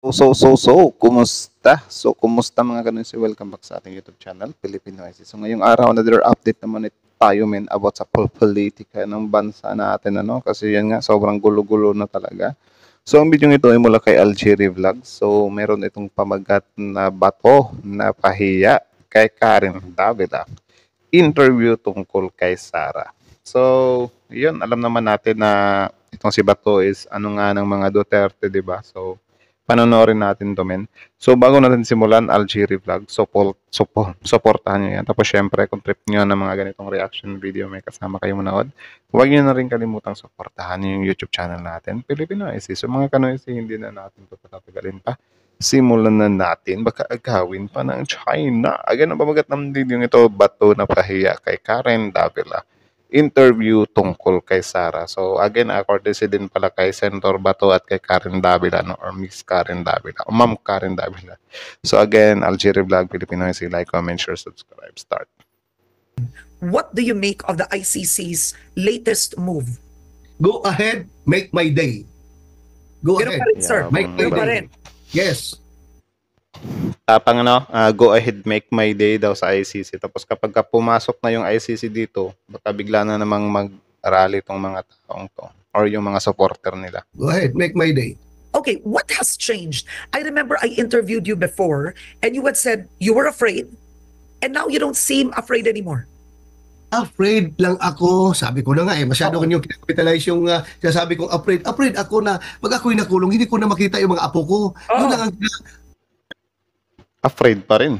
Kumusta? Kumusta mga kanunsi? Welcome back sa ating YouTube channel, Filipino IC. So, ngayong araw, another update naman tayo, men, about sa politika ng bansa natin, ano? Kasi yan nga, sobrang gulo-gulo na talaga. So, ang video ito ay mula kay Algeria Vlog. So, meron itong pamagat na bato na pahiya kay Karen Davila. Interview tungkol kay Sara. So, yun, alam naman natin na itong si Bato is ano nga ng mga Duterte, di ba? So, panonoorin natin to, men. So, bago natin simulan, Algeria Vlog, supportahan nyo yan. Tapos, syempre, kung trip nyo ng mga ganitong reaction video, may kasama kayo manood, huwag nyo na rin kalimutang supportahan yung YouTube channel natin, Filipino IC. So, mga kanoysi, hindi na natin ito patatagalin pa. Simulan na natin, baka agawin pa ng China. Again, ang pamagat ng video ito, Bato na pahiya kay Karen Davila. Interview tungkol kay Sara. So again, courtesy din pala kay Senator Bato at kay Karen Davila, no? Or Miss Karen Davila, o Ma'am Karen Davila. So again, Algeria Vlog, Filipino IC, like, comment, share, subscribe, start. What do you make of the ICC's latest move? Go ahead, make my day. Go Ganun ahead. pa rin, sir. Make my Ganun pa day. rin. Yes. Tapang go ahead, make my day daw sa ICC. Tapos kapag pumasok na yung ICC dito, baka bigla na namang mag-rally tong mga taong to or yung mga supporter nila. Go ahead, make my day. Okay, what has changed? I remember I interviewed you before and you had said you were afraid and now you don't seem afraid anymore. Afraid lang ako. Sabi ko na nga masyado kanyang kinapitalize yung sasabi kong afraid. Afraid ako na pag ako'y nakulong, hindi ko na makita yung mga apo ko. Yun lang ang Afraid pa rin.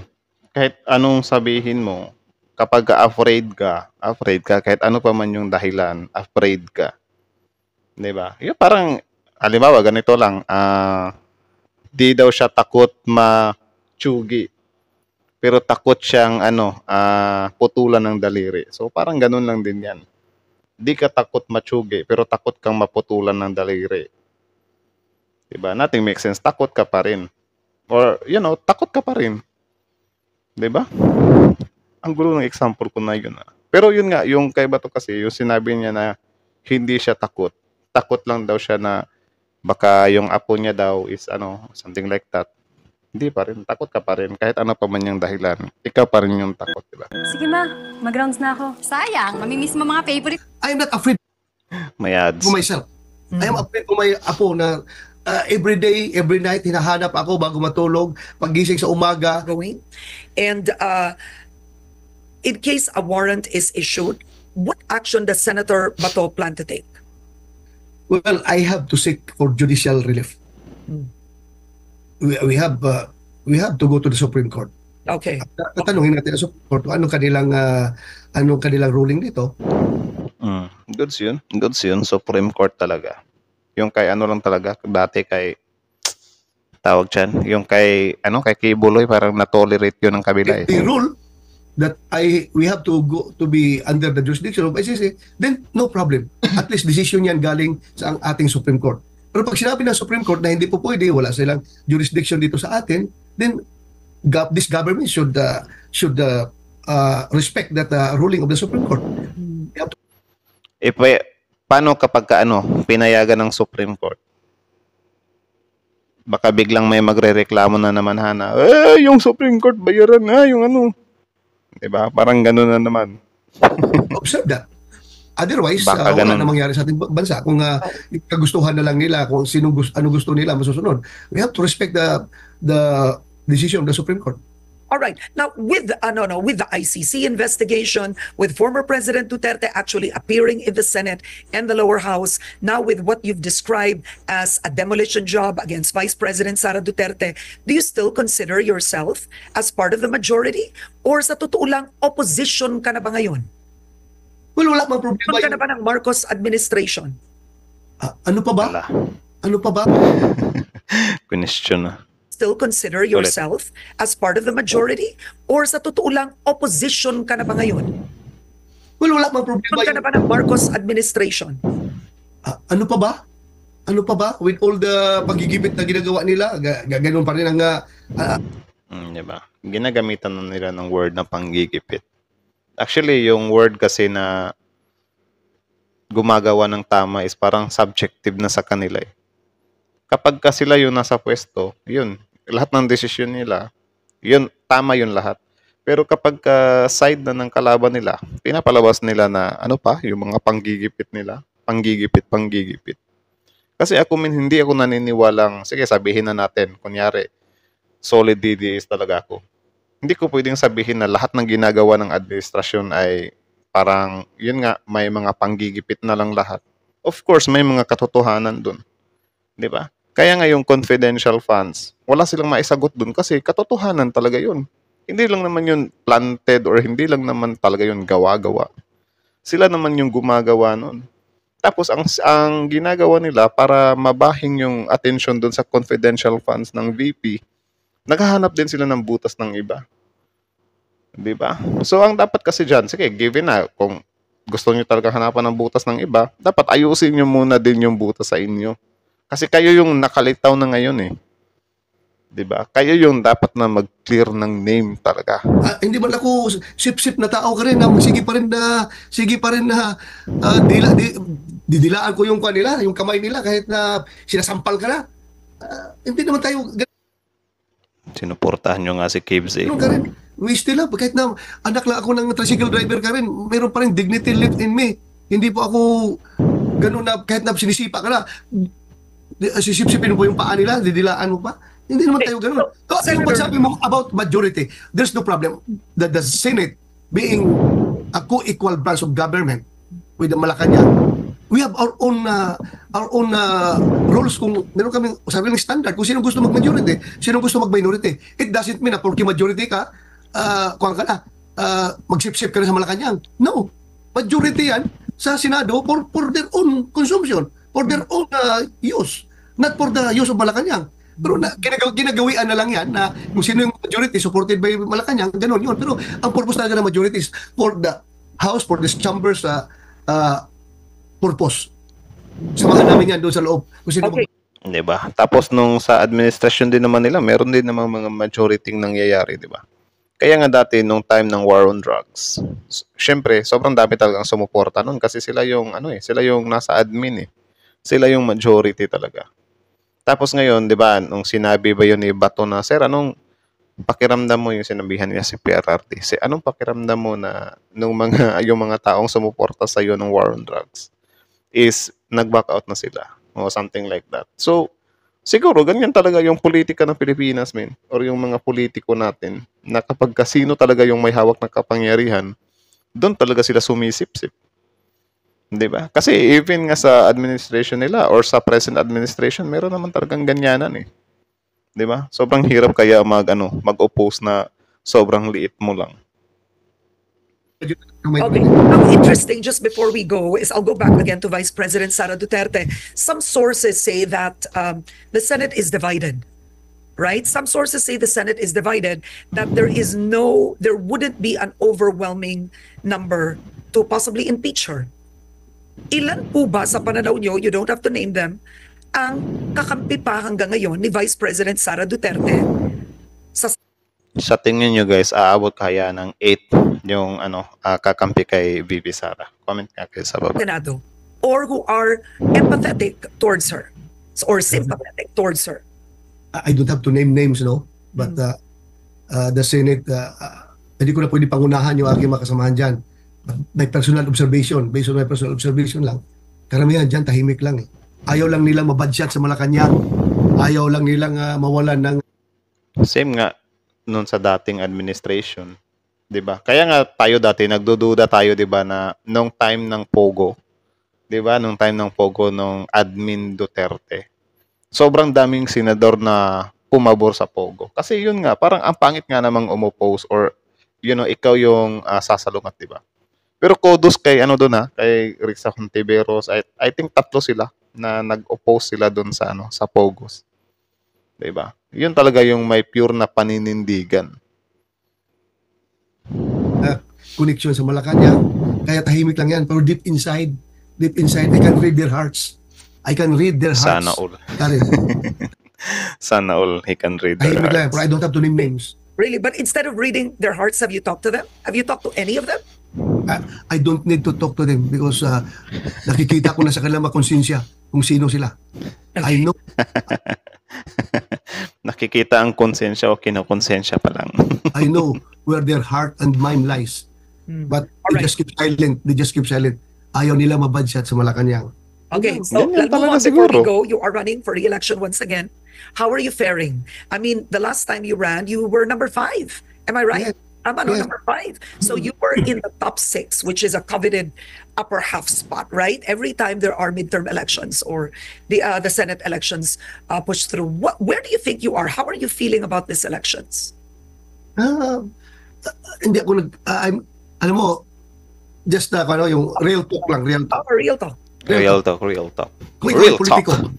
Kahit anong sabihin mo, kapag afraid ka, kahit ano pa man yung dahilan, afraid ka. Diba? Yung parang, halimbawa, ganito lang, di daw siya takot ma-tsugi. Pero takot siyang, putulan ng daliri. So, parang ganun lang din yan. Di ka takot ma-tsugi, pero takot kang maputulan ng daliri. Diba? Nothing makes sense. Takot ka pa rin. Or, takot ka pa rin. Diba? Ang gulo ng example ko na yun. Pero yun nga, yung kay Bato kasi, yung sinabi niya na hindi siya takot. Takot lang daw siya na baka yung apo niya daw is something like that. Hindi pa rin. Takot ka pa rin. Kahit ano pa man yung dahilan. Ikaw pa rin yung takot, diba? Sige ma, mag-rounds na ako. Sayang, mamimiss mo mga favorite. I am not afraid May ads. for myself. I am afraid for my apo na every day, every night, hinahanap ako bago matulog, paggising sa umaga. Going. And in case a warrant is issued, what action does Senator Bato plan to take? Well, I have to seek for judicial relief. We have to go to the Supreme Court. Okay. Tatanungin natin sa Supreme Court anong kanilang ruling dito. Goods yun. Goods yun. Supreme Court talaga. Yung kay lang talaga, dati kay, tawag dyan, yung kay Kibuloy, parang na-tolerate yun ng kabila. If they rule that we have to go to be under the jurisdiction of ICC, then no problem. At least decision yan galing sa ating Supreme Court. Pero pag sinabi ng Supreme Court na hindi po pwede, wala silang jurisdiction dito sa atin, then this government should respect that ruling of the Supreme Court. Paano kapag pinayagan ng Supreme Court? Baka biglang may magrereklamo na naman, yung Supreme Court bayaran yung diba? Parang gano'n na naman. Observe that. Otherwise, Baka wala ganun. na mangyari sa ating bansa. Kung kagustuhan na lang nila, kung ano gusto nila masusunod. We have to respect the decision of the Supreme Court. All right. Now, with the ICC investigation, with former President Duterte actually appearing in the Senate and the lower house, now with what you've described as a demolition job against Vice President Sara Duterte, do you still consider yourself as part of the majority? Or sa totoo lang, opposition ka na ba ngayon? Well, wala mang problema. Opposition ka na ba ng Marcos administration? Ano pa ba? Wala. Ano pa ba? Question na. Still consider yourself as part of the majority? Or sa totoo lang, opposition ka na ba ngayon? Well, wala mang problema. Opposition ka na ba ng Marcos administration? Ano pa ba? Ano pa ba? With all the pagigipit na ginagawa nila, ganun pa rin ang Diba? Ginagamitan na nila ng word na panggigipit. Actually, yung word kasi na gumagawa ng tama is parang subjective na sa kanila. kapag ka sila yung nasa pwesto, yun, lahat ng desisyon nila, yun, tama yun lahat. Pero kapag ka side na ng kalaban nila, pinapalabas nila na ano pa, yung mga panggigipit nila, panggigipit. Kasi ako hindi ako naniniwalang, sige sabihin na natin, kunyari, solid DDS talaga ako. Hindi ko pwedeng sabihin na lahat ng ginagawa ng administrasyon ay parang, yun nga, may mga panggigipit na lang lahat. Of course, may mga katotohanan dun. Di ba? Kaya nga yung confidential funds, wala silang maisagot dun kasi katotohanan talaga yun. Hindi lang naman yun planted or hindi lang naman talaga yun gawa-gawa. Sila naman yung gumagawa nun. Tapos ang ginagawa nila para mabahing yung attention dun sa confidential funds ng VP, naghahanap din sila ng butas ng iba. 'Di ba? So ang dapat kasi diyan, sige, given na kung gusto niyo talaga hanapan ng butas ng iba, dapat ayusin niyo muna din yung butas sa inyo. Kasi kayo yung nakalitaw na ngayon eh. 'Di ba? Kayo yung dapat na mag-clear ng name talaga. Hindi man ako sip-sip na tao ka rin na sige pa rin na didilaan ko yung kanila, yung kamay nila kahit na sinasampal ka na. Hindi naman tayo Sinuportahan nyo nga si Kibs eh. ganun ka rin. We still have, kahit na anak lang ako ng tricycle driver ka rin, meron pa rin dignity left in me. Hindi po ako ganun na kahit na sinisipa ka na, sisip-sipin mo po yung paa nila, didilaan mo pa. Hindi naman tayo ganun. So, yung pagsabi mo about majority, there's no problem. The Senate being a co-equal branch of government with the Malacanang, we have our own rules. Kung meron kami sariling standard kung sino gusto mag-majority, sino gusto mag-minority. It doesn't mean na porque majority ka, kuwan ka na, magsip-sip ka na sa Malacanang. No. Majority yan sa Senado for their own consumption, for their own use, not for the use of Malacanang. Pero ginagawian na lang yan na kung sino yung majority supported by Malacanang, ganun yun. Pero ang purpose talaga ng majority is for the House, for this chamber's purpose. Samahan namin yan doon sa loob. Kung sino Okay. Di ba? Tapos nung sa administrasyon din naman nila, meron din namang mga majority nangyayari, di ba? Kaya nga dati nung time ng war on drugs, syempre, sobrang dami talagang sumuporta nun kasi sila yung sila yung nasa admin eh. Sila yung majority talaga. Tapos ngayon, 'di ba, nung sinabi ba yun ni Bato na, "Sir, anong pakiramdam mo?" Yung sinabihan niya si PRRT. Anong pakiramdam mo na nung yung mga taong sumuporta sa iyo ng war on drugs is nag-back out na sila o something like that. So, siguro ganyan talaga yung politika ng Pilipinas, men, or yung mga politiko natin na kapag kasino talaga yung may hawak ng kapangyarihan, doon talaga sila sumisip-sip. 'Di ba? Kasi even nga sa administration nila or sa present administration, meron naman talagang ganyanan eh. 'Di ba? Sobrang hirap kaya mag-oppose na sobrang liit mo lang. Okay. Now, interesting, just before we go, is I'll go back again to Vice President Sara Duterte. Some sources say that the Senate is divided, right? Some sources say the Senate is divided, that there wouldn't be an overwhelming number to possibly impeach her. Ilan po ba sa pananaw nyo, you don't have to name them, ang kakampi pa hanggang ngayon ni Vice President Sara Duterte sa Sa tingin nyo guys, aabot kaya ng 8 yung kakampi kay VP Sara? Comment nga kayo sa baba. Senado, or who are empathetic towards her or sympathetic towards her? I don't have to name names, no? But the Senate, hindi ko na pwede pangunahan yung aking makasamahan dyan. My personal observation, based on my personal observation lang, karamihan dyan tahimik lang eh. Ayaw lang nilang mabadshot sa Malacanang. Ayaw lang nilang mawalan ng... Same nga noon sa dating administration, 'di ba? Kaya nga tayo dati nagdududa tayo, 'di ba, na nung time ng Pogo, 'di ba? Nung time ng Pogo nung admin Duterte. Sobrang daming senador na pumabor sa Pogo. Kasi yun nga, parang ang pangit nga namang umopose or ikaw yung sasalungat, 'di ba? Pero kudos kay kay Risa Hontiveros. I think 3 sila na nag-oppose sila doon sa sa Pogos. 'Di ba? Yun talaga yung may pure na paninindigan. Connection sa Malacanang. Kaya tahimik lang yan. Pero deep inside, I can read their hearts. I can read their hearts. Sana all. Karen, Sana all he can read their tahimik lang yan. hearts. Pero I don't have to name names. Really? But instead of reading their hearts, have you talked to them? Have you talked to any of them? I don't need to talk to them because nakikita ko na sa kanilang mga konsensya kung sino sila. I know. Nakikita ang konsensya o kinokonsensya pa lang. I know where their heart and mind lies. But they Alright. just keep silent. They just keep silent. Ayaw nila mabadshot sa Malacanang. Okay, so Ganyan let's move talaga on before we siguro. go. You are running for re-election once again. How are you faring? I mean, the last time you ran, you were number 5. Am I right? Yes. Tama, no, Yes. number 5. So you were in the top 6, which is a coveted upper half spot, right? Every time there are midterm elections or the Senate elections push through. Where do you think you are? How are you feeling about these elections? Hindi ako alam mo, just yung real talk lang, real talk. Real talk. Real talk, real talk. Kung ikaw ay Real politiko, talk.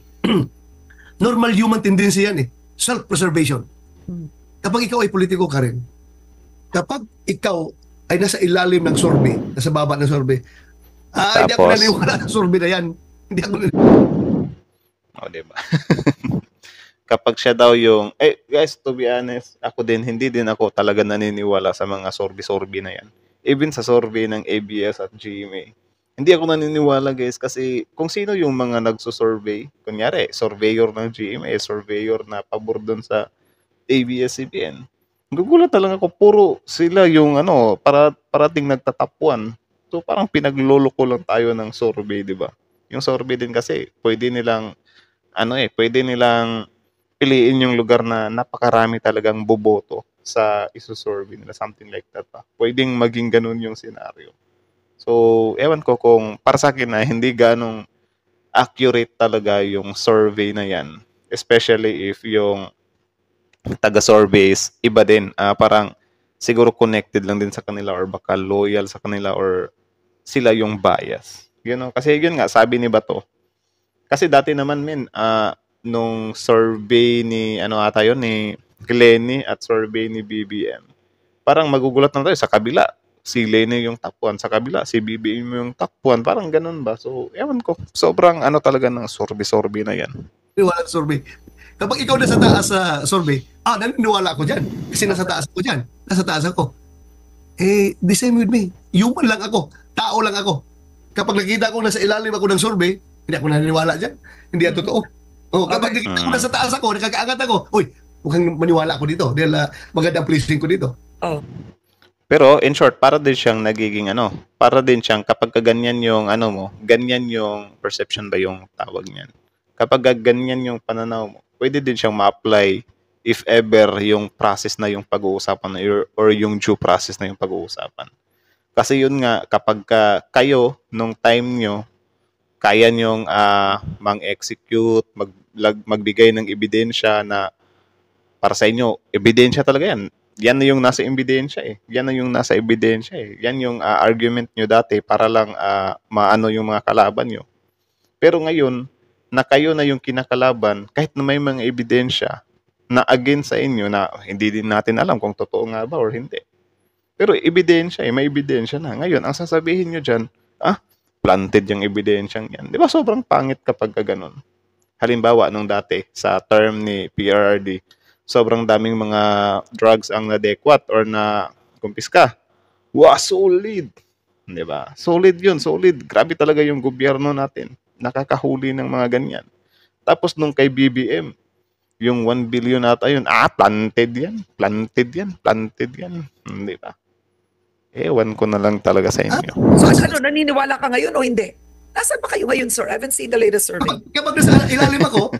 normal human tendency yan eh. Self-preservation. Kapag ikaw ay politiko ka rin, kapag ikaw ay nasa ilalim ng sorbe, nasa baba ng sorbe, hindi ako Tapos? naniniwala sa sorbe na yan. Hindi ako O, diba? Kapag siya daw yung, guys, to be honest, ako din, hindi din ako talaga naniniwala sa mga sorbi-sorbi na yan. Even sa survey ng ABS at GMA. Hindi ako naniniwala, guys, kasi kung sino yung mga nagsusurvey, kunyari, surveyor ng GMA, surveyor na pabor dun sa ABS-CBN, gugulat na lang ako, puro sila yung parating nagtatapuan. So parang pinagloloko lang tayo ng survey, di ba? Yung survey din kasi, pwede nilang piliin yung lugar na napakarami talagang boboto sa isusurvey nila, something like that pa. Pwedeng maging ganun yung scenario. So, ewan ko kung para sa akin na hindi ganong accurate talaga yung survey na yan. Especially if yung taga-surveys, iba din. Parang siguro connected lang din sa kanila or baka loyal sa kanila or sila yung bias. You know? Kasi yun nga, sabi ni Bato. Kasi dati naman, nung survey ni, ni Glenny at survey ni BBM, parang magugulat na tayo sa kabila. Si Lenny yung top 1, sa kabila, si BBM yung top 1. Parang ganun ba? So, ewan ko. Sobrang talaga ng sorbe-sorbe na yan. naniniwala sa sorbe. Kapag ikaw nasa taas sa sorbe, naniniwala ako dyan. Kasi nasa taas ako dyan. Nasa taas ako. The same with me. Human lang ako. Tao lang ako. Kapag nakita ko nasa ilalim ako ng sorbe, hindi ako naniniwala dyan. Hindi yan totoo. Kapag nakita ko nasa taas ako, nakakaangat ako, uy, mukhang maniwala ako dito. Dahil maganda ang pleasing ko dito. Oh, Pero in short, para din siyang nagiging para din siyang kapag ganyan yung ganyan yung perception ba yung tawag niyan. Kapag ganyan yung pananaw mo, pwede din siyang ma-apply if ever yung process na yung pag-uusapan or yung due process na yung pag-uusapan. Kasi yun nga, kapag kayo nung time nyo, kaya nyong mang-execute, magbigay ng ebidensya na para sa inyo, ebidensya talaga yan. Yan na yung nasa ebidensya eh. Yan na yung nasa ebidensya eh. Yan yung argument nyo dati para lang maano yung mga kalaban nyo. Pero ngayon, na kayo na yung kinakalaban, kahit na may mga ebidensya na against sa inyo na hindi din natin alam kung totoo nga ba or hindi. Pero ebidensya eh, may ebidensya na. Ngayon, ang sasabihin nyo dyan, planted yung ebidensyang yan. Di ba sobrang pangit kapag ganun? Halimbawa, nung dati, sa term ni PRRD, sobrang daming mga drugs ang nadekwat or na kumpiska. Wow, solid! Di ba? Solid yun, solid. Grabe talaga yung gobyerno natin. Nakakahuli ng mga ganyan. Tapos nung kay BBM, yung 1 billion ata yun, planted yan. Planted yan. Planted yan. Di ba? Ewan ko na lang talaga sa inyo. so naniniwala ka ngayon o hindi? Nasaan ba kayo ngayon, sir? I haven't seen the latest survey. Kapag nasa ilalim ako,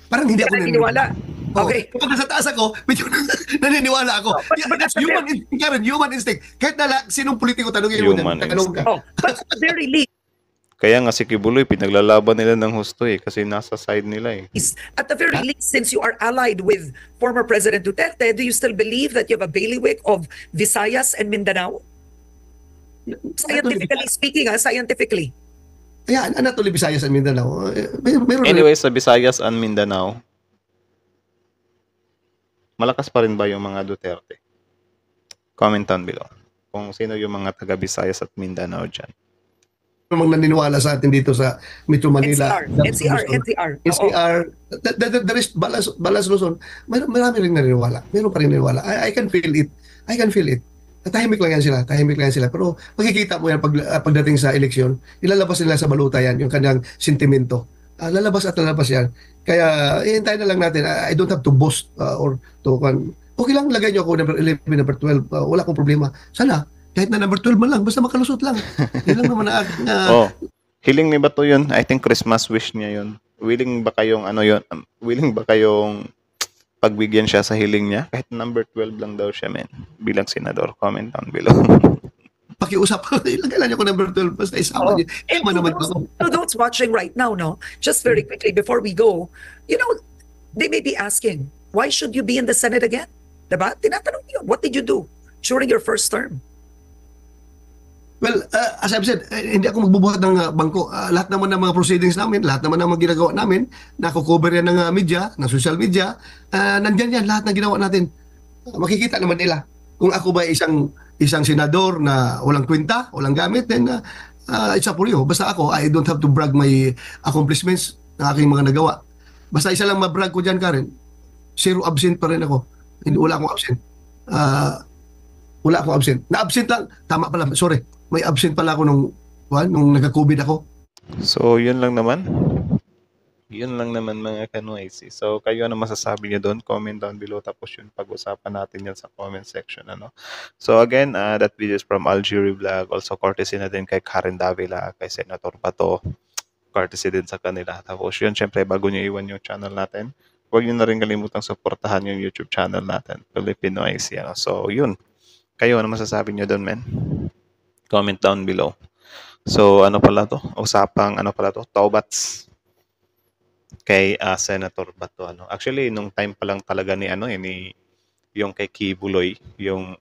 parang hindi ako Naniniwala. Okay. Kapag nasa taas ako, medyo naniniwala ako. but That's that's human instinct. Karen, human instinct. Kahit sinong politiko tanongin mo Human dyan, tanong ka. Oh, but at the very least, Kaya nga si Kibuloy, pinaglalaban nila ng husto eh, kasi nasa side nila eh. at the very least, since you are allied with former President Duterte, do you still believe that you have a bailiwick of Visayas and Mindanao? Scientifically speaking, scientifically. Ayan, Anatoly Visayas and Mindanao. Meron Anyway, sa Visayas and Mindanao, malakas pa rin ba yung mga Duterte? Comment down below kung sino yung mga taga Visayas at Mindanao dyan. namang naniniwala sa atin dito sa Metro Manila. NCR. The rest, Balas Luzon, marami rin naniniwala. Meron pa rin naniniwala. I can feel it. I can feel it. tahimik lang yan sila, tahimik lang yan sila. Pero makikita mo yan pagdating sa eleksyon, ilalabas nila sa baluta yan, yung kanyang sentimento. Lalabas at lalabas yan. Kaya, ihintayin na lang natin. I don't have to boast or to... Okay lang, lagay niyo ako number 11, number 12. Wala akong problema. Sana, kahit na number 12 man lang, basta makalusot lang. Yan lang naman na... Oh, hiling ni ba to yun? I think Christmas wish niya yun. Willing ba kayong ano yun? Willing ba kayong pagbigyan siya sa hiling niya? Kahit number 12 lang daw siya, men. Bilang senador, comment down below. pakiusap. Ilagay lang niyo ako number 12, basta isama niyo. And Tama naman to ako. those watching right now, no, just very quickly before we go, you know, they may be asking, why should you be in the Senate again? Diba? Tinatanong niyo, what did you do during your first term? Well, as I've said, hindi ako magbubuhat ng bangko. Lahat naman ng mga proceedings namin, lahat naman ng mga ginagawa namin, nakukover yan ng media, ng social media, nandyan yan, lahat ng ginawa natin. Makikita naman nila. Kung ako ba isang senador na walang kwenta, walang gamit, then it's up for you. Basta ako, I don't have to brag my accomplishments na aking mga nagawa. Basta isa lang mabrag ko dyan, Karen, 0 absent pa rin ako. Hindi, wala akong absent. Wala akong absent. Na-absent lang. Tama pala. Sorry. May absent pala ako nung nagka-COVID ako. So, yun lang naman. Yun lang naman mga ka-noisy. So, kayo ano masasabi niyo doon? Comment down below. Tapos yun, pag-usapan natin yan sa comment section. Ano? So, again, that video is from Algeria Vlog. Also, courtesy na din kay Karen Davila, kay Senator Bato. Courtesy din sa kanila. Tapos yun, syempre, bago nyo iwan yung channel natin, huwag nyo na rin kalimutang supportahan yung YouTube channel natin, Filipino IC. Ano? So, yun. Kayo, ano masasabi nyo doon, men? Comment down below. So, ano pala to? Usapang, ano pala to? Taubats kay Senator Bato. Ano? Actually, nung time pa lang talaga ni, yung kay Kibuloy, yung,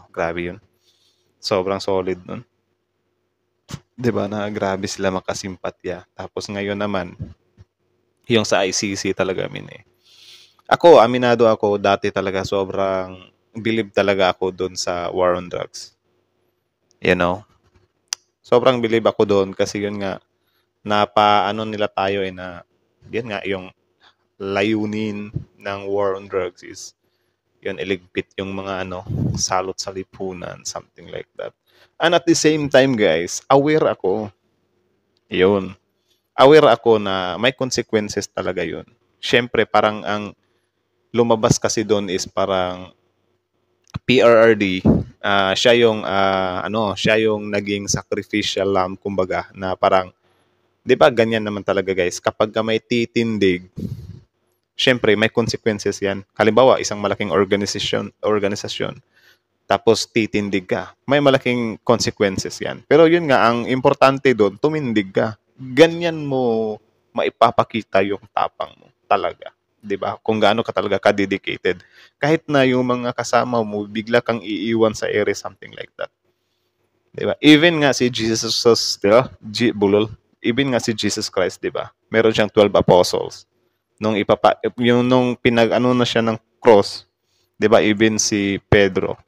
grabe yun. Sobrang solid nun. 'Di ba na grabe sila makasimpatya. Tapos ngayon naman, yung sa ICC talaga Ako, aminado ako, dati talaga sobrang believe talaga ako doon sa war on drugs. You know? Sobrang believe ako doon kasi yun nga, nila tayo na, yun nga, yung layunin ng war on drugs is, yun, iligpit yung mga salot sa lipunan, something like that. And at the same time, guys, aware ako. Yun. Aware ako na may consequences talaga yun. Siyempre, parang ang lumabas kasi doon is parang PRRD, siya yung naging sacrificial lamb, kumbaga, na parang, di ba ganyan naman talaga guys, kapag may titindig, siyempre may consequences yan. Halimbawa, isang malaking organisasyon, tapos titindig ka, may malaking consequences yan. Pero yun nga, ang importante doon, tumindig ka. Ganyan mo maipapakita yung tapang mo talaga. 'Di ba? Kung gaano ka talaga ka-dedicated. Kahit na yung mga kasama mo, bigla kang iiwan sa ere, something like that. 'Di ba? Even nga si Jesus, 'di ba? Even nga si Jesus Christ, 'di ba? Meron siyang 12 apostles. Nung na siya ng cross, 'di ba? Even si Pedro,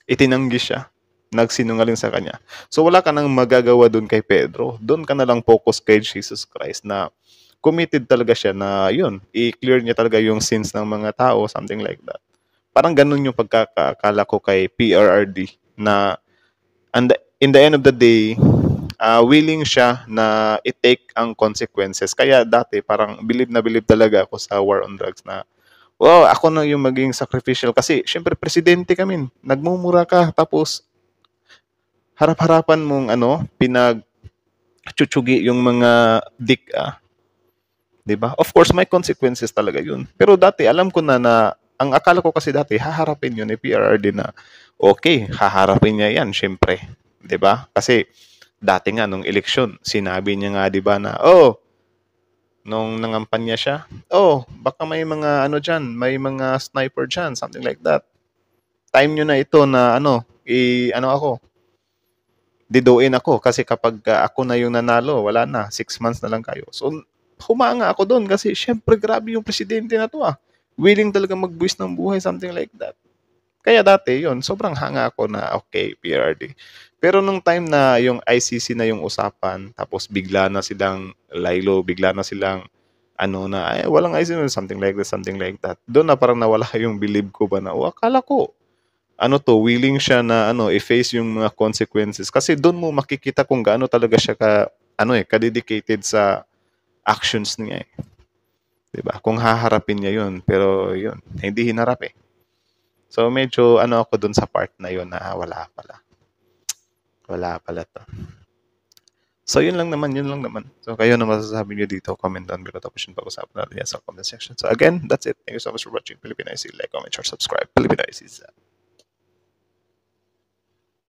itinanggi siya. Nagsinungaling sa kanya. So wala ka nang magagawa doon kay Pedro. Doon ka na lang focus kay Jesus Christ na committed talaga siya na yun, i-clear niya talaga yung sins ng mga tao, something like that. Parang ganun yung pagkakala ko kay PRRD na in the end of the day, willing siya na i-take ang consequences. Kaya dati parang believe talaga ako sa war on drugs na wow, ako na yung maging sacrificial kasi syempre presidente kami, nagmumura ka tapos harap-harapan mong pinagchuchugi yung mga dik. 'Di ba? Of course, may consequences talaga 'yun. Pero dati alam ko na ang akala ko kasi dati haharapin 'yun ni PRRD na okay, haharapin niya 'yan syempre, 'di ba? Kasi dati nga nung eleksyon, sinabi niya nga 'di ba na nung nangampanya siya, baka may mga diyan, may mga sniper diyan, something like that. Time niyo na ito na ako. Diduin ako kasi kapag ako na yung nanalo, wala na, 6 months na lang kayo. So humanga ako doon kasi syempre grabe yung presidente na to willing talaga magbuwis ng buhay, something like that. Kaya dati yun, sobrang hanga ako na okay, PRD. Pero nung time na yung ICC na yung usapan, tapos bigla na silang laylo, bigla na silang walang ICC, something like that. Doon na parang nawala yung believe ko ba na, akala ko willing siya na i-face yung mga consequences. Kasi doon mo makikita kung gaano talaga siya ka-dedicated sa actions niya eh. 'Di ba? Kung haharapin niya 'yun, pero 'yun, hindi hinarap eh. So medyo ako doon sa part na 'yun na wala pala. Wala pala to. So yun lang naman. So kayo na masasabi niyo dito, comment down below, tapos yung pag-usapan natin yan sa comment section. So again, that's it. Thank you so much for watching Filipino IC. Like, comment, share, subscribe. Filipino IC.